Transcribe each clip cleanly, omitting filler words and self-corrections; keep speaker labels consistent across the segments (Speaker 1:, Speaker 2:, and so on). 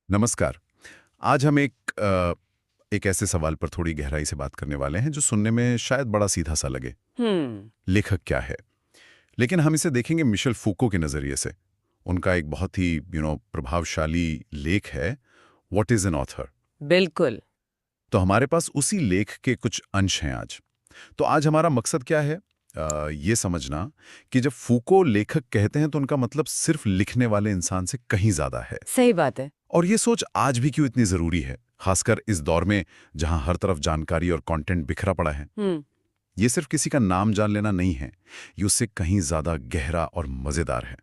Speaker 1: नमस्कार। आज हम एक ऐसे सवाल पर थोड़ी गहराई से बात करने वाले हैं जो सुनने में शायद बड़ा सीधा सा लगे। लेखक क्या है? लेकिन हम इसे देखेंगे मिशेल फूको के नज़रिए से। उनका एक बहुत ही प्रभावशाली लेख है, व्हाट इज एन ऑथर।
Speaker 2: बिल्कुल।
Speaker 1: तो हमारे पास उसी लेख के कुछ अंश हैं आज। तो आज हमारा मकसद क्या है? ये समझना कि जब फूको लेखक कहते हैं तो उनका मतलब सिर्फ लिखने वाले इंसान से कहीं ज़्यादा है।
Speaker 2: सही बात है।
Speaker 1: और ये सोच आज भी क्यों इतनी ज़रूरी है, खासकर इस दौर में जहां हर तरफ जानकारी और कंटेंट बिखरा पड़ा है। ये सिर्फ किसी का नाम जान लेना नहीं है, ये उससे कहीं ज़्यादा गहरा और मज़ेदार है।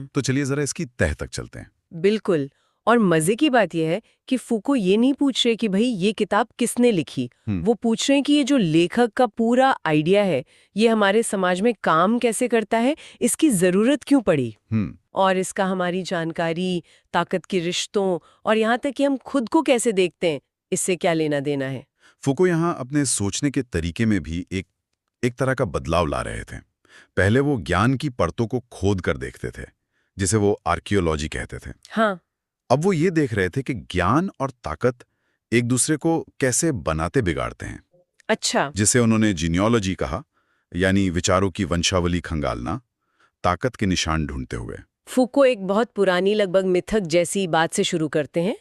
Speaker 1: तो चलिए ज़रा इसकी तह तक चलते हैं।
Speaker 2: बिल्कुल। और मजे की बात यह है कि फूको ये नहीं पूछ रहे कि भाई ये किताब किसने लिखी। वो पूछ रहे हैं कि ये जो लेखक का पूरा आइडिया है, ये हमारे समाज में काम कैसे करता है, इसकी जरूरत क्यों पड़ी, और इसका हमारी जानकारी, ताकत के रिश्तों और यहाँ तक कि हम खुद को कैसे देखते हैं, इससे क्या लेना देना है।
Speaker 1: फूको यहाँ अपने सोचने के तरीके में भी एक तरह का बदलाव ला रहे थे। पहले वो ज्ञान की परतों को खोद कर देखते थे, जिसे वो आर्कियोलॉजी कहते थे।
Speaker 2: हाँ।
Speaker 1: अब वो ये देख रहे थे कि ज्ञान और ताकत एक दूसरे को कैसे बनाते बिगाड़ते हैं।
Speaker 2: अच्छा।
Speaker 1: जिसे उन्होंने जीनियोलॉजी कहा, यानी विचारों की वंशावली खंगालना, ताकत के निशान ढूंढते हुए।
Speaker 2: फूको एक बहुत पुरानी, लगभग मिथक जैसी बात से शुरू करते हैं।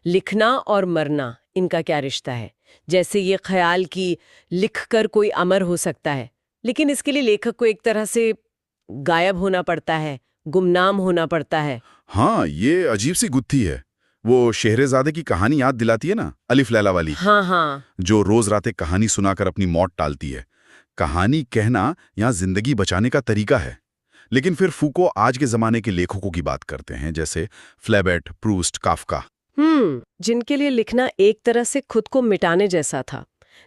Speaker 2: लिखना और मरना, इनका क्या रिश्ता है? जैसे ये ख्याल कि लिखकर कोई अमर हो सकता है, लेकिन इसके लिए लेखक को एक तरह से गायब होना पड़ता है, गुमनाम होना पड़ता है।
Speaker 1: हाँ, ये अजीब सी गुत्थी है। वो शेहरेज़ादे की कहानी याद दिलाती है ना, अलिफ लैला वाली।
Speaker 2: हाँ हाँ।
Speaker 1: जो रोज रातें कहानी सुनाकर अपनी मौत टालती है। कहानी कहना यहाँ जिंदगी बचाने का तरीका है। लेकिन फिर फूको आज के जमाने के लेखकों की बात करते हैं, जैसे फ्लेबेट, प्रूस्ट, काफका।
Speaker 2: जिनके लिए लिखना एक तरह से खुद को मिटाने जैसा था।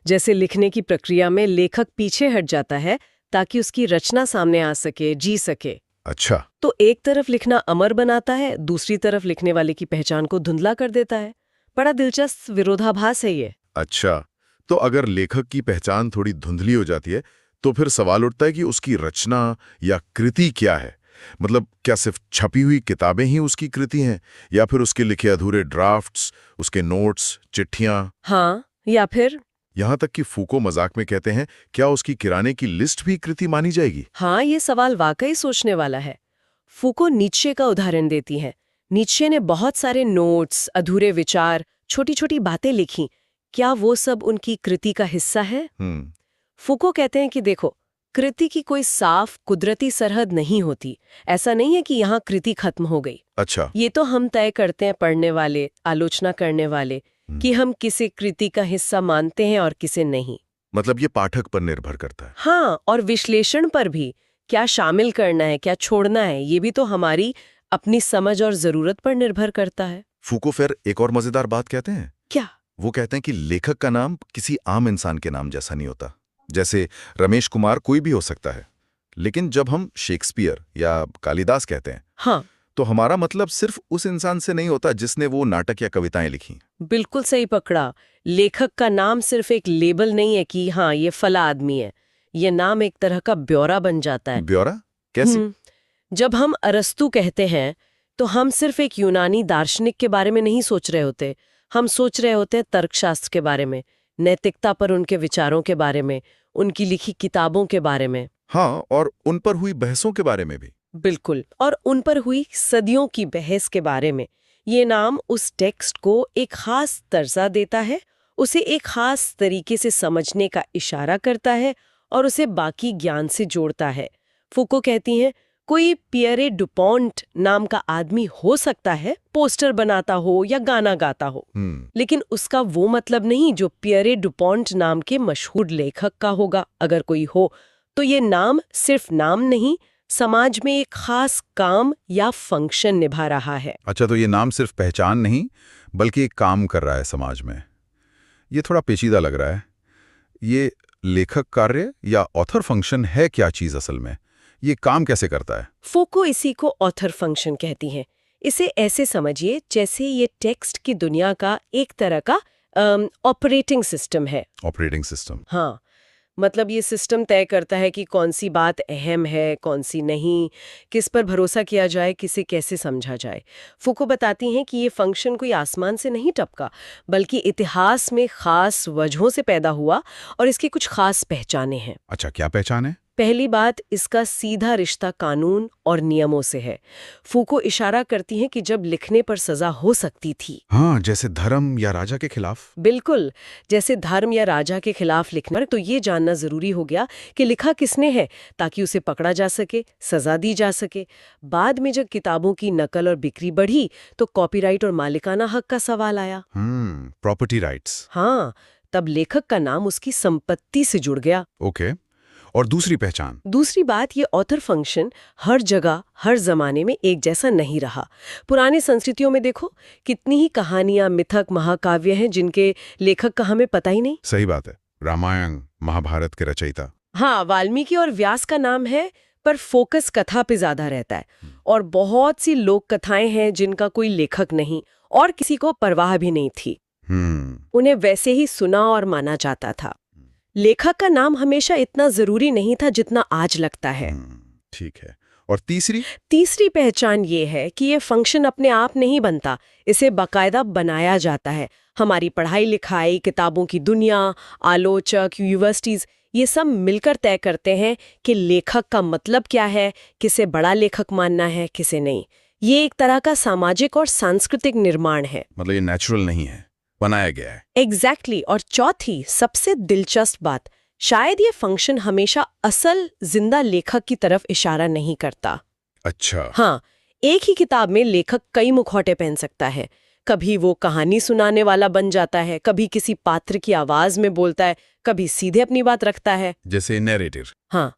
Speaker 2: जैसे लिखने की प्रक्रिया में लेखक पीछे हट जाता है ताकि उसकी रचना सामने आ सके, जी सके।
Speaker 1: अच्छा।
Speaker 2: तो एक तरफ लिखना अमर बनाता है, दूसरी तरफ लिखने वाले की पहचान को धुंधला कर देता है। बड़ा दिलचस्प विरोधाभास है ये।
Speaker 1: अच्छा, तो अगर लेखक की पहचान थोड़ी धुंधली हो जाती है, तो फिर सवाल उठता है कि उसकी रचना या कृति क्या है। मतलब क्या सिर्फ छपी हुई किताबें ही उसकी कृति हैं, या फिर उसके लिखे अधूरे ड्राफ्ट्स, उसके नोट्स, चिट्ठियां।
Speaker 2: हाँ, या फिर
Speaker 1: यहां तक कि फूको मजाक में कहते हैं, क्या उसकी किराने की लिस्ट भी कृति मानी जाएगी?
Speaker 2: हाँ, ये सवाल वाकई सोचने वाला है। फूको नीत्शे का उदाहरण देती हैं। नीत्शे ने बहुत सारे नोट्स, अधूरे विचार, छोटी छोटी बातें लिखी। क्या वो सब उनकी कृति का हिस्सा है? फूको कहते हैं कि देखो, कृति की कोई साफ कुदरती सरहद नहीं होती। ऐसा नहीं है कि यहाँ कृति खत्म हो गई।
Speaker 1: अच्छा।
Speaker 2: ये तो हम तय करते हैं, पढ़ने वाले, आलोचना करने वाले, कि हम किसी कृति का हिस्सा मानते हैं और किसे नहीं।
Speaker 1: मतलब ये पाठक पर निर्भर करता है।
Speaker 2: हाँ, और विश्लेषण पर भी। क्या शामिल करना है, क्या छोड़ना है, ये भी तो हमारी अपनी समझ और जरूरत पर निर्भर करता है।
Speaker 1: फूको फिर एक और मजेदार बात कहते हैं।
Speaker 2: क्या?
Speaker 1: वो कहते हैं कि लेखक का नाम किसी आम इंसान के नाम जैसा नहीं होता। जैसे रमेश कुमार कोई भी हो सकता है, लेकिन जब हम शेक्सपियर या कालिदास कहते हैं,
Speaker 2: हाँ,
Speaker 1: तो हमारा मतलब सिर्फ उस इंसान से नहीं होता जिसने वो नाटक या कविताएं लिखी।
Speaker 2: बिल्कुल सही पकड़ा। लेखक का नाम सिर्फ एक लेबल नहीं है कि हाँ ये फला आदमी है। ये नाम एक तरह का ब्यौरा बन जाता है।
Speaker 1: ब्यौरा कैसे?
Speaker 2: जब हम अरस्तु कहते हैं तो हम सिर्फ एक यूनानी दार्शनिक के बारे में नहीं सोच रहे होते। हम सोच रहे होते हैं तर्कशास्त्र के बारे में, नैतिकता पर उनके विचारों के बारे में, उनकी लिखी किताबों के बारे में।
Speaker 1: हाँ, और उन पर हुई बहसों के बारे में भी।
Speaker 2: बिल्कुल, और उन पर हुई सदियों की बहस के बारे में। ये नाम उस टेक्स्ट को एक खास दर्जा देता है, उसे एक खास तरीके से समझने का इशारा करता है और उसे बाकी ज्ञान से जोड़ता है। फूको कहती हैं, कोई पियरे डुपॉन्ट नाम का आदमी हो सकता है, पोस्टर बनाता हो या गाना गाता हो, लेकिन उसका वो मतलब नहीं जो पियरे डुपॉन्ट नाम के मशहूर लेखक का होगा। अगर कोई हो तो ये नाम सिर्फ नाम नहीं, समाज में एक खास काम या फंक्शन निभा रहा है।
Speaker 1: अच्छा, तो ये नाम सिर्फ पहचान नहीं बल्कि एक काम कर रहा है समाज में। ये थोड़ा पेचीदा लग रहा है। ये लेखक कार्य या ऑथर फंक्शन है क्या चीज असल में? ये काम कैसे करता है?
Speaker 2: फूको इसी को ऑथर फंक्शन कहती हैं। इसे ऐसे समझिए जैसे ये टेक्स्ट की दुनिया का एक तरह का ऑपरेटिंग सिस्टम है।
Speaker 1: Operating system.
Speaker 2: हाँ, मतलब ये सिस्टम तय करता है कि कौन सी बात अहम है, कौन सी नहीं, किस पर भरोसा किया जाए, किसे कैसे समझा जाए। फूको बताती हैं कि ये फंक्शन कोई आसमान से नहीं टपका, बल्कि इतिहास में खास वजहों से पैदा हुआ और इसकी कुछ खास पहचानें हैं।
Speaker 1: अच्छा, क्या पहचान है?
Speaker 2: पहली बात, इसका सीधा रिश्ता कानून और नियमों से है। फूको इशारा करती हैं कि जब लिखने पर सजा हो सकती थी।
Speaker 1: हाँ, जैसे धर्म या राजा के खिलाफ।
Speaker 2: बिल्कुल, जैसे धर्म या राजा के खिलाफ लिखना, तो ये जानना जरूरी हो गया कि लिखा किसने है, ताकि उसे पकड़ा जा सके, सजा दी जा सके। बाद में जब किताबों की नकल और बिक्री बढ़ी तो कॉपीराइट और मालिकाना हक का सवाल आया।
Speaker 1: Property rights.
Speaker 2: हाँ, तब लेखक का नाम उसकी संपत्ति से जुड़ गया।
Speaker 1: ओके। और दूसरी पहचान?
Speaker 2: दूसरी बात, ये ऑथर फंक्शन हर जगह हर जमाने में एक जैसा नहीं रहा। पुरानी संस्कृतियों में देखो, कितनी ही कहानियां, मिथक, महाकाव्य हैं जिनके लेखक का हमें पता ही नहीं।
Speaker 1: सही बात है। रामायण, महाभारत के रचयिता।
Speaker 2: हाँ, वाल्मीकि और व्यास का नाम है, पर फोकस कथा पे ज्यादा रहता है। और बहुत सी लोक कथाएं हैं जिनका कोई लेखक नहीं और किसी को परवाह भी नहीं थी। उन्हें वैसे ही सुना और माना जाता था। लेखक का नाम हमेशा इतना जरूरी नहीं था जितना आज लगता है।
Speaker 1: ठीक है। और तीसरी
Speaker 2: पहचान ये है कि ये फंक्शन अपने आप नहीं बनता, इसे बाकायदा बनाया जाता है। हमारी पढ़ाई लिखाई, किताबों की दुनिया, आलोचक, यूनिवर्सिटीज, ये सब मिलकर तय करते हैं कि लेखक का मतलब क्या है, किसे बड़ा लेखक मानना है, किसे नहीं। ये एक तरह का सामाजिक और सांस्कृतिक निर्माण है।
Speaker 1: मतलब ये नेचुरल नहीं है, बनाया गया है।
Speaker 2: एग्जैक्टली। और चौथी सबसे दिलचस्प बात, शायद ये फंक्शन हमेशा असल जिंदा लेखक की तरफ इशारा नहीं करता।
Speaker 1: अच्छा।
Speaker 2: हाँ, एक ही किताब में लेखक कई मुखौटे पहन सकता है। कभी वो कहानी सुनाने वाला बन जाता है, कभी किसी पात्र की आवाज में बोलता है, कभी सीधे अपनी बात रखता है,
Speaker 1: जैसे नैरेटर।
Speaker 2: हाँ,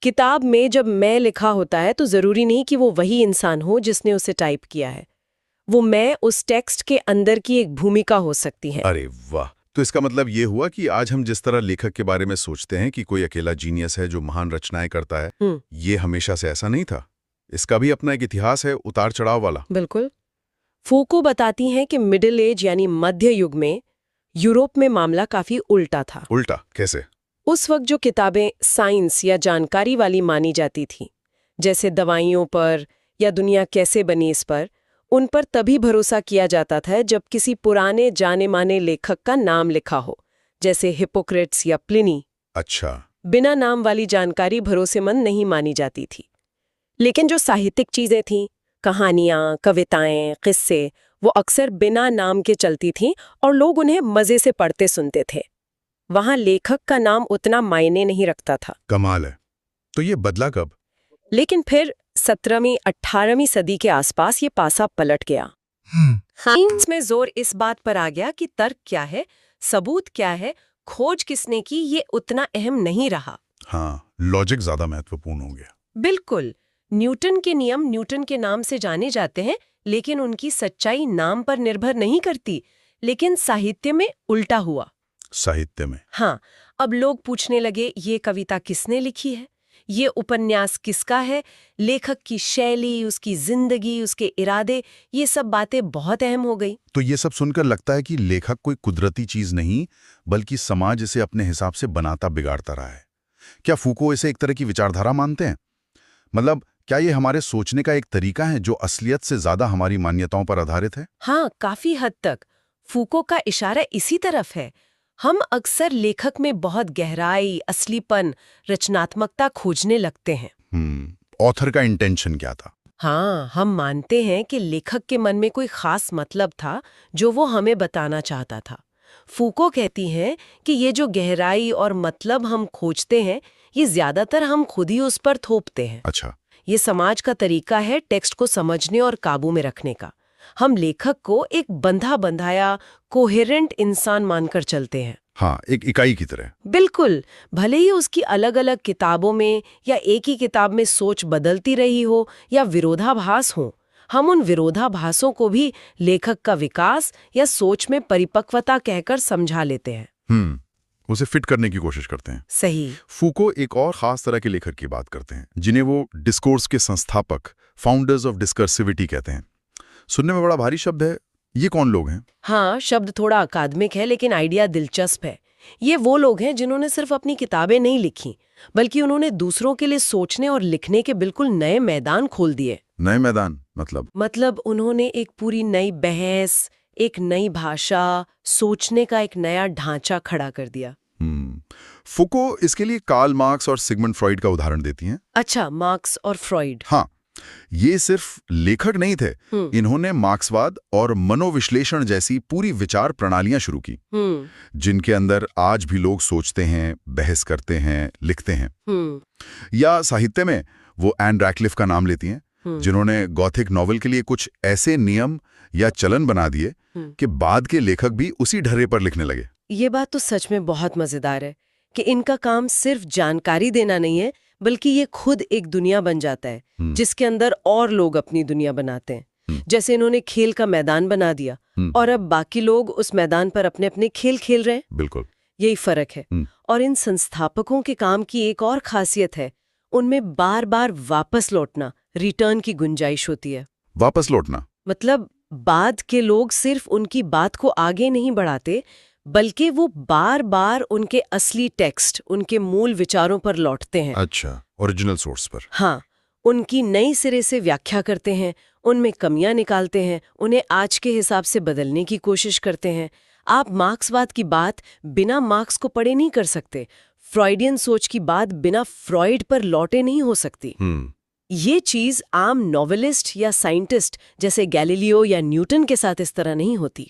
Speaker 2: किताब में जब मैं लिखा होता है तो जरूरी नहीं कि वो वही इंसान हो जिसने उसे टाइप किया है। वो मैं उस टेक्स्ट के अंदर की एक भूमिका हो सकती है।
Speaker 1: अरे वाह! तो इसका मतलब ये हुआ कि आज हम जिस तरह लेखक के बारे में सोचते हैं कि कोई अकेला जीनियस है जो महान रचनाएं करता है, ये हमेशा से ऐसा नहीं था। इसका भी अपना एक इतिहास है, उतार चढ़ाव वाला।
Speaker 2: बिल्कुल। फूको बताती हैं कि मिडिल एज यानी मध्य युग में यूरोप में मामला काफी उल्टा था।
Speaker 1: उल्टा कैसे?
Speaker 2: उस वक्त जो किताबें साइंस या जानकारी वाली मानी जाती थी, जैसे दवाइयों पर या दुनिया कैसे बनी इस पर, उन पर तभी भरोसा किया जाता था जब किसी पुराने जाने माने लेखक का नाम लिखा हो, जैसे हिपोक्रेट्स या प्लिनी।
Speaker 1: अच्छा।
Speaker 2: बिना नाम वाली जानकारी भरोसेमंद नहीं मानी जाती थी। लेकिन जो साहित्यिक चीजें थीं, कहानियां, कविताएं, किस्से, वो अक्सर बिना नाम के चलती थीं और लोग उन्हें मजे से पढ़ते सुनते थे। वहां लेखक का नाम उतना मायने नहीं रखता था।
Speaker 1: कमाल है। तो ये बदला कब?
Speaker 2: लेकिन फिर 17वीं 18वीं सदी के आसपास ये पासा पलट गया। इसमें जोर इस बात पर आ गया कि तर्क क्या है, सबूत क्या है, खोज किसने की, ये उतना अहम नहीं रहा।
Speaker 1: हाँ, लॉजिक ज्यादा महत्वपूर्ण हो गया।
Speaker 2: बिल्कुल। न्यूटन के नियम न्यूटन के नाम से जाने जाते हैं, लेकिन उनकी सच्चाई नाम पर निर्भर नहीं करती। लेकिन साहित्य में उल्टा हुआ।
Speaker 1: साहित्य में?
Speaker 2: हाँ, अब लोग पूछने लगे, ये कविता किसने लिखी है, ये उपन्यास किसका है, लेखक की शैली, उसकी जिंदगी, उसके इरादे, ये सब बातें बहुत अहम हो गई।
Speaker 1: तो ये सब सुनकर लगता है कि लेखक कोई कुदरती चीज नहीं, बल्कि समाज इसे अपने हिसाब से बनाता बिगाड़ता रहा है। क्या फूको इसे एक तरह की विचारधारा मानते हैं? मतलब क्या ये हमारे सोचने का एक तरीका है जो असलियत से ज्यादा हमारी मान्यताओं पर आधारित है?
Speaker 2: हाँ, काफी हद तक फूको का इशारा इसी तरफ है। हम अक्सर लेखक में बहुत गहराई, असलीपन, रचनात्मकता खोजने लगते हैं।
Speaker 1: ऑथर का इंटेंशन क्या था?
Speaker 2: हाँ, हम मानते हैं कि लेखक के मन में कोई खास मतलब था जो वो हमें बताना चाहता था। फूको कहती हैं कि ये जो गहराई और मतलब हम खोजते हैं, ये ज्यादातर हम खुद ही उस पर थोपते हैं।
Speaker 1: अच्छा।
Speaker 2: ये समाज का तरीका है टेक्स्ट को समझने और काबू में रखने का। हम लेखक को एक बंधा बंधाया, कोहेरेंट इंसान मानकर चलते हैं।
Speaker 1: हाँ, एक इकाई की तरह।
Speaker 2: बिल्कुल। भले ही उसकी अलग अलग किताबों में या एक ही किताब में सोच बदलती रही हो या विरोधाभास हो, हम उन विरोधाभासों को भी लेखक का विकास या सोच में परिपक्वता कहकर समझा लेते हैं।
Speaker 1: उसे फिट करने की कोशिश करते हैं।
Speaker 2: सही।
Speaker 1: फूको एक और खास तरह के लेखक की बात करते हैं, जिन्हें वो डिस्कोर्स के संस्थापक, फाउंडर्स ऑफ डिस्कर्सिविटी कहते हैं। सुनने में बड़ा भारी शब्द है, ये कौन लोग हैं?
Speaker 2: हाँ, शब्द थोड़ा अकादमिक है, लेकिन आइडिया दिलचस्प है। ये वो लोग हैं जिन्होंने सिर्फ अपनी किताबें नहीं लिखी, बल्कि उन्होंने दूसरों के लिए सोचने और लिखने के बिल्कुल नए मैदान खोल दिए।
Speaker 1: नए मैदान
Speaker 2: मतलब उन्होंने एक पूरी नई बहस, एक नई भाषा, सोचने का एक नया ढांचा खड़ा कर दिया।
Speaker 1: फुको इसके लिए कार्ल मार्क्स और सिगमंड फ्रॉइड का उदाहरण देती हैं।
Speaker 2: अच्छा, मार्क्स और फ्रॉइड।
Speaker 1: हाँ, ये सिर्फ लेखक नहीं थे। इन्होंने मार्क्सवाद और मनोविश्लेषण जैसी पूरी विचार प्रणालियां शुरू की, जिनके अंदर आज भी लोग सोचते हैं, बहस करते हैं, लिखते हैं। या साहित्य में वो एन रैडक्लिफ का नाम लेती हैं, जिन्होंने गॉथिक नॉवेल के लिए कुछ ऐसे नियम या चलन बना दिए कि बाद के लेखक भी उसी ढर्रे पर लिखने लगे।
Speaker 2: ये बात तो सच में बहुत मजेदार है कि इनका काम सिर्फ जानकारी देना नहीं है, बल्कि ये खुद एक दुनिया बन जाता है जिसके अंदर और लोग अपनी दुनिया बनाते हैं। जैसे इन्होंने खेल का मैदान बना दिया और अब बाकी लोग उस मैदान पर अपने अपने खेल खेल रहे हैं।
Speaker 1: बिल्कुल
Speaker 2: यही फर्क है। और इन संस्थापकों के काम की एक और खासियत है, उनमें बार बार वापस लौटना, रिटर्न की गुंजाइश होती है।
Speaker 1: वापस लौटना
Speaker 2: मतलब बाद के लोग सिर्फ उनकी बात को आगे नहीं बढ़ाते, बल्कि वो बार बार उनके असली टेक्स्ट, उनके मूल विचारों पर लौटते हैं।
Speaker 1: अच्छा, ओरिजिनल सोर्स पर।
Speaker 2: हाँ, उनकी नई सिरे से व्याख्या करते हैं, उनमें कमियां निकालते हैं, उन्हें आज के हिसाब से बदलने की कोशिश करते हैं। आप मार्क्सवाद की बात बिना मार्क्स को पढ़े नहीं कर सकते। फ्रॉइडियन सोच की बात बिना फ्रॉइड पर लौटे नहीं हो सकती। ये चीज आम नॉवेलिस्ट या साइंटिस्ट जैसे गैलीलियो या न्यूटन के साथ इस तरह नहीं होती।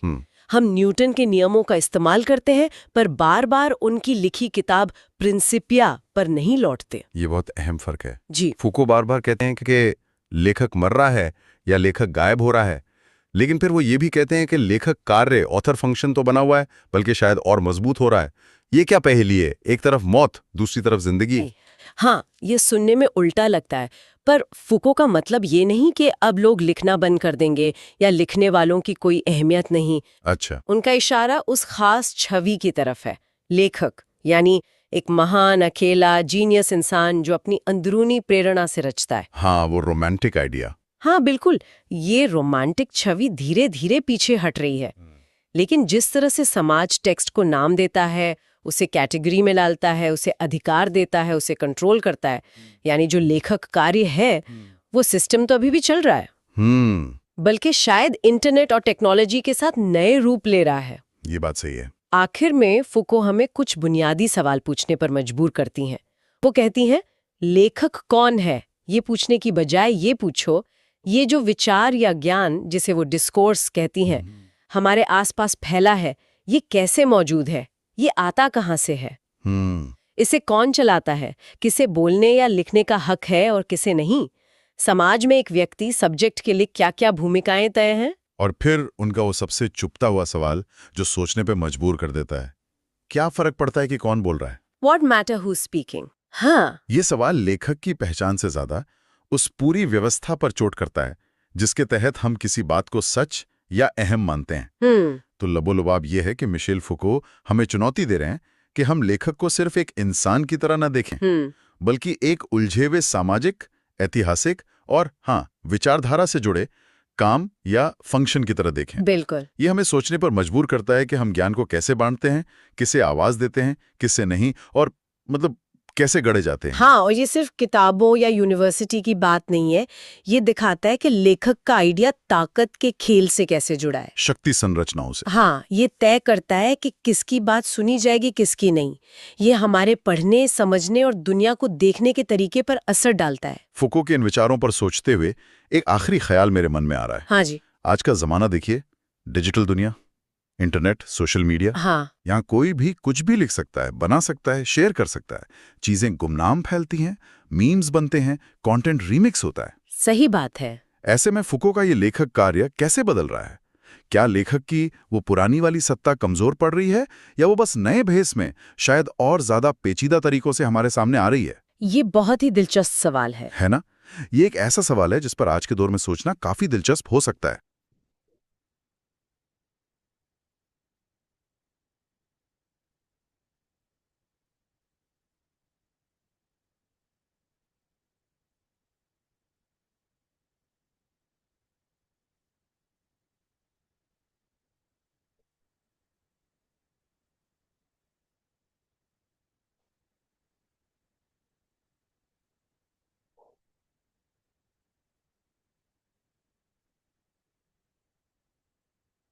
Speaker 2: हम न्यूटन के नियमों का इस्तेमाल करते हैं, पर बार बार उनकी लिखी किताब प्रिंसिपिया पर नहीं लौटते।
Speaker 1: ये बहुत अहम फर्क है
Speaker 2: जी।
Speaker 1: फूको बार बार कहते हैं कि लेखक मर रहा है या लेखक गायब हो रहा है, लेकिन फिर वो ये भी कहते हैं कि लेखक कार्य, ऑथर फंक्शन तो बना हुआ है, बल्कि शायद और मजबूत हो रहा है। ये क्या पहेली है? एक तरफ मौत, दूसरी तरफ जिंदगी।
Speaker 2: हाँ, ये सुनने में उल्टा लगता है, पर फुको का मतलब ये नहीं कि अब लोग लिखना बंद कर देंगे या लिखने वालों की कोई अहमियत नहीं।
Speaker 1: अच्छा।
Speaker 2: उनका इशारा उस खास छवि की तरफ है। लेखक यानी एक महान, अकेला, जीनियस इंसान जो अपनी अंदरूनी प्रेरणा से रचता है।
Speaker 1: हाँ, वो रोमांटिक आइडिया।
Speaker 2: हाँ बिल्कुल, ये रोमांटिक छवि धीरे धीरे पीछे हट रही है। लेकिन जिस तरह से समाज टेक्स्ट को नाम देता है, उसे कैटेगरी में डालता है, उसे अधिकार देता है, उसे कंट्रोल करता है, यानी जो लेखक कार्य है वो सिस्टम तो अभी भी चल रहा है, बल्कि शायद इंटरनेट और टेक्नोलॉजी के साथ नए रूप ले रहा है।
Speaker 1: ये बात सही है।
Speaker 2: आखिर में फुको हमें कुछ बुनियादी सवाल पूछने पर मजबूर करती हैं। वो कहती हैं, लेखक कौन है ये पूछने की बजाय ये पूछो, ये जो विचार या ज्ञान जिसे वो डिस्कोर्स कहती हैं हमारे आसपास फैला है, ये कैसे मौजूद है, ये आता कहाँ से है, इसे कौन चलाता है, किसे बोलने या लिखने का हक है और किसे नहीं, समाज में एक व्यक्ति सब्जेक्ट के लिए क्या क्या भूमिकाएं तय हैं।
Speaker 1: और फिर उनका वो सबसे चुपता हुआ सवाल जो सोचने पे मजबूर कर देता है, क्या फर्क पड़ता है कि कौन बोल रहा है?
Speaker 2: What matter who's speaking? हाँ,
Speaker 1: ये सवाल लेखक की पहचान से ज्यादा उस पूरी व्यवस्था पर चोट करता है जिसके तहत हम किसी बात को सच या अहम मानते हैं। तो लबोलुबाब ये है कि मिशेल फुको हमें चुनौती दे रहे हैं कि हम लेखक को सिर्फ एक इंसान की तरह न देखें, बल्कि एक उलझे हुए सामाजिक, ऐतिहासिक और विचारधारा से जुड़े काम या फंक्शन की तरह देखें।
Speaker 2: बिल्कुल।
Speaker 1: ये हमें सोचने पर मजबूर करता है कि हम ज्ञान को कैसे बांटते हैं, किसे आवाज देते हैं, किसे नहीं, और मतलब कैसे गढ़े जाते हैं।
Speaker 2: हाँ, और ये सिर्फ किताबों या यूनिवर्सिटी की बात नहीं है, ये दिखाता है कि लेखक का आइडिया ताकत के खेल से कैसे जुड़ा है,
Speaker 1: शक्ति संरचनाओं से।
Speaker 2: हाँ, ये तय करता है कि किसकी बात सुनी जाएगी, किसकी नहीं। ये हमारे पढ़ने, समझने और दुनिया को देखने के तरीके पर असर डालता है।
Speaker 1: फुको के इन विचारों पर सोचते हुए एक आखिरी ख्याल मेरे मन में आ रहा है।
Speaker 2: हाँ जी।
Speaker 1: आज का जमाना देखिए, डिजिटल दुनिया, इंटरनेट, सोशल मीडिया, यहाँ कोई भी कुछ भी लिख सकता है, बना सकता है, शेयर कर सकता है। चीजें गुमनाम फैलती हैं, मीम्स बनते हैं, कंटेंट रीमिक्स होता है।
Speaker 2: सही बात है।
Speaker 1: ऐसे में फुको का ये लेखक कार्य कैसे बदल रहा है? क्या लेखक की वो पुरानी वाली सत्ता कमजोर पड़ रही है, या वो बस नए भेस में शायद और ज्यादा पेचीदा तरीकों से हमारे सामने आ रही है?
Speaker 2: ये बहुत ही दिलचस्प सवाल है
Speaker 1: ना? ये एक ऐसा सवाल है जिस पर आज के दौर में सोचना काफी दिलचस्प हो सकता है।